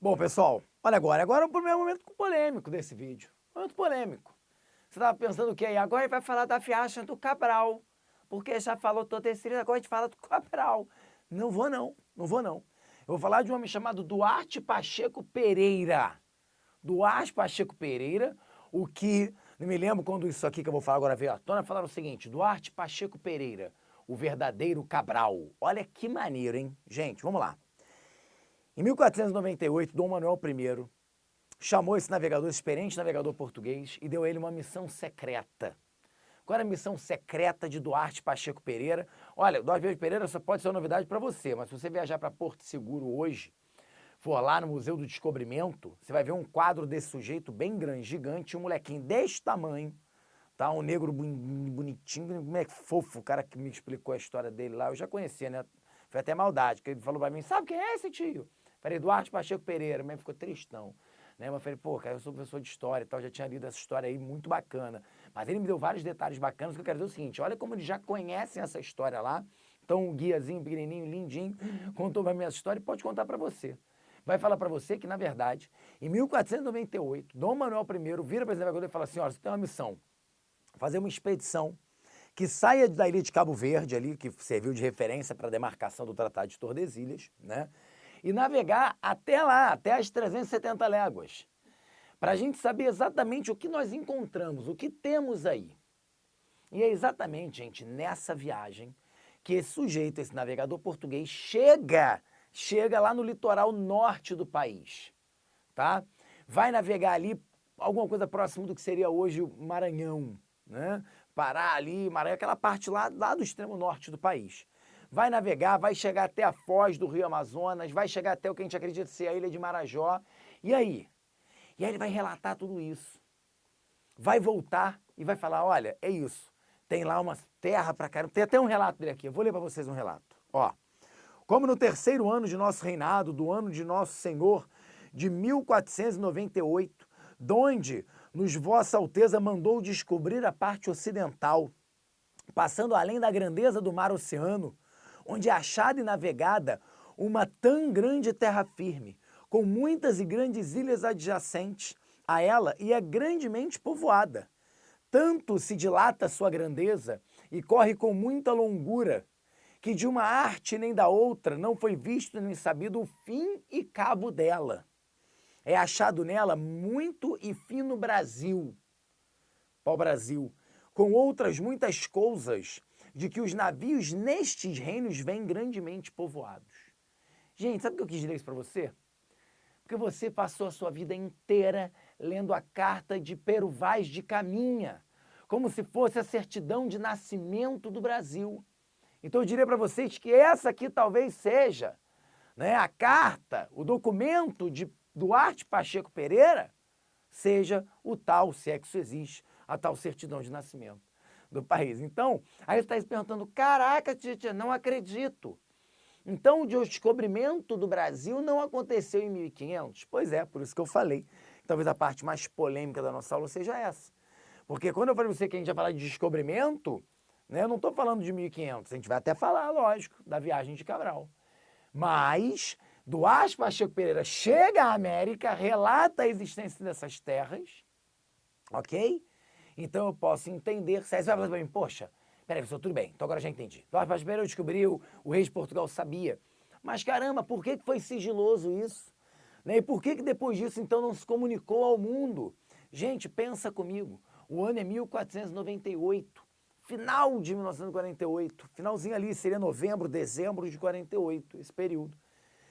Bom, pessoal, olha agora é o primeiro momento polêmico desse vídeo. Momento polêmico. Você estava pensando o quê? Agora ele vai falar da viagem do Cabral, porque já falou toda esse agora a gente fala do Cabral. Não vou não, não vou não. Eu vou falar de um homem chamado Duarte Pacheco Pereira. Duarte Pacheco Pereira, o que, não me lembro quando isso aqui que eu vou falar agora veio à tona, falaram o seguinte, Duarte Pacheco Pereira, o verdadeiro Cabral. Olha que maneiro, hein? Gente, vamos lá. Em 1498, Dom Manuel I chamou esse navegador, experiente navegador português, e deu a ele uma missão secreta. Qual era a missão secreta de Duarte Pacheco Pereira? Olha, Duarte Pacheco Pereira só pode ser uma novidade para você, mas se você viajar para Porto Seguro hoje, for lá no Museu do Descobrimento, você vai ver um quadro desse sujeito bem grande, gigante, um molequinho desse tamanho, tá? Um negro bonitinho, como é que fofo, o cara que me explicou a história dele lá, eu já conhecia, né? Foi até maldade, que ele falou para mim, sabe quem é esse tio? Falei, Duarte Pacheco Pereira, mas ficou tristão. Né? Mas eu falei, pô, cara, eu sou professor de história e tal, já tinha lido essa história aí, muito bacana. Mas ele me deu vários detalhes bacanas, que eu quero dizer o seguinte, olha como eles já conhecem essa história lá, então um guiazinho pequenininho, lindinho, contou a minha história e pode contar para você. Vai falar para você que, na verdade, em 1498, Dom Manuel I vira para esse navegador e fala assim, olha, você tem uma missão, fazer uma expedição que saia da ilha de Cabo Verde ali, que serviu de referência para a demarcação do Tratado de Tordesilhas, né? E navegar até lá, até as 370 léguas, para a gente saber exatamente o que nós encontramos, o que temos aí. E é exatamente, gente, nessa viagem que esse sujeito, esse navegador português, chega lá no litoral norte do país, tá? Vai navegar ali alguma coisa próximo do que seria hoje o Maranhão, né? Pará ali, Maranhão, aquela parte lá do extremo norte do país. Vai navegar, vai chegar até a foz do Rio Amazonas, vai chegar até o que a gente acredita ser a ilha de Marajó. E aí? E aí ele vai relatar tudo isso. Vai voltar e vai falar, olha, é isso. Tem lá uma terra pra caramba. Tem até um relato dele aqui. Eu vou ler pra vocês um relato. Ó. Como no terceiro ano de nosso reinado, do ano de nosso Senhor, de 1498, donde nos Vossa Alteza mandou descobrir a parte ocidental, passando além da grandeza do mar oceano, onde é achada e navegada uma tão grande terra firme, com muitas e grandes ilhas adjacentes a ela e é grandemente povoada. Tanto se dilata sua grandeza e corre com muita longura, que de uma arte nem da outra não foi visto nem sabido o fim e cabo dela. É achado nela muito e fino Brasil, pau-brasil, com outras muitas coisas, de que os navios nestes reinos vêm grandemente povoados. Gente, sabe o que eu quis dizer isso para você? Porque você passou a sua vida inteira lendo a carta de Pero Vaz de Caminha, como se fosse a certidão de nascimento do Brasil. Então eu diria para vocês que essa aqui talvez seja, né, a carta, o documento de Duarte Pacheco Pereira, seja o tal, se é que isso existe, a tal certidão de nascimento do país. Então, aí você está se perguntando, caraca, Titia, não acredito. Então, o descobrimento do Brasil não aconteceu em 1500? Pois é, por isso que eu falei. Talvez a parte mais polêmica da nossa aula seja essa. Porque quando eu falei para você que a gente ia falar de descobrimento, né, eu não estou falando de 1500, a gente vai até falar, lógico, da viagem de Cabral. Mas Duarte Pacheco Pereira chega à América, relata a existência dessas terras, ok? Então eu posso entender, se aí você vai falar para mim, poxa, peraí, professor, tudo bem, então agora já entendi. Duarte Pacheco Pereira descobriu, o rei de Portugal sabia. Mas caramba, por que foi sigiloso isso? Né? E por que depois disso então não se comunicou ao mundo? Gente, pensa comigo, o ano é 1498, final de 1948, finalzinho ali seria novembro, dezembro de 48, esse período.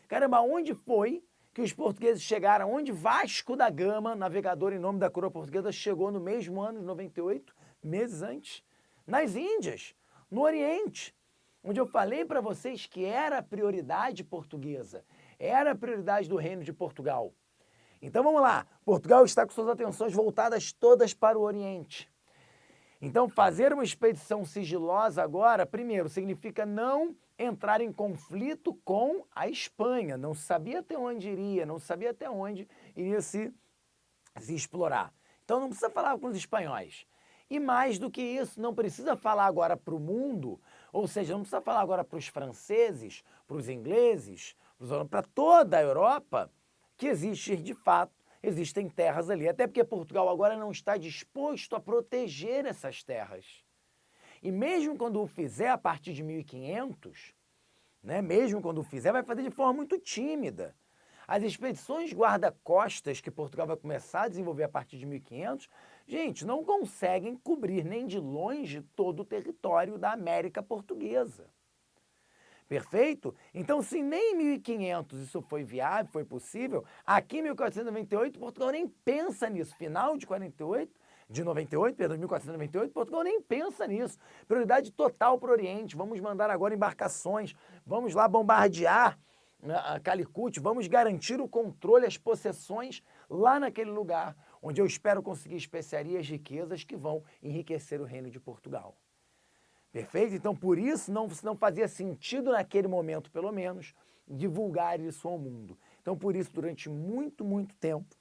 Caramba, onde foi que os portugueses chegaram? Onde Vasco da Gama, navegador em nome da coroa portuguesa, chegou no mesmo ano de 98, meses antes? Nas Índias, no Oriente, onde eu falei para vocês que era a prioridade portuguesa, era a prioridade do Reino de Portugal. Então vamos lá, Portugal está com suas atenções voltadas todas para o Oriente. Então, fazer uma expedição sigilosa agora, primeiro, significa não entrar em conflito com a Espanha. Não sabia até onde iria, não sabia até onde iria se explorar. Então, não precisa falar com os espanhóis. E mais do que isso, não precisa falar agora para o mundo, ou seja, não precisa falar agora para os franceses, para os ingleses, para toda a Europa, que existe de fato, existem terras ali. Até porque Portugal agora não está disposto a proteger essas terras. E mesmo quando o fizer a partir de 1500, né, mesmo quando o fizer, vai fazer de forma muito tímida. As expedições guarda-costas que Portugal vai começar a desenvolver a partir de 1500, gente, não conseguem cobrir nem de longe todo o território da América Portuguesa. Perfeito? Então, se nem em 1500 isso foi viável, foi possível, aqui em 1498 Portugal nem pensa nisso. Final de 48, de 98, perdão, de 1498, Portugal nem pensa nisso. Prioridade total para o Oriente. Vamos mandar agora embarcações, vamos lá bombardear a Calicut, vamos garantir o controle, as possessões lá naquele lugar, onde eu espero conseguir especiarias, riquezas que vão enriquecer o reino de Portugal. Perfeito? Então, por isso, não fazia sentido naquele momento, pelo menos, divulgar isso ao mundo. Então, por isso, durante muito, muito tempo,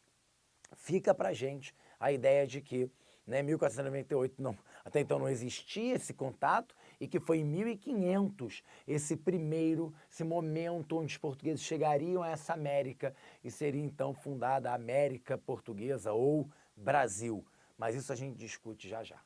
fica pra gente a ideia de que, né, 1498, não, até então não existia esse contato e que foi em 1500 esse momento onde os portugueses chegariam a essa América e seria então fundada a América Portuguesa ou Brasil. Mas isso a gente discute já já.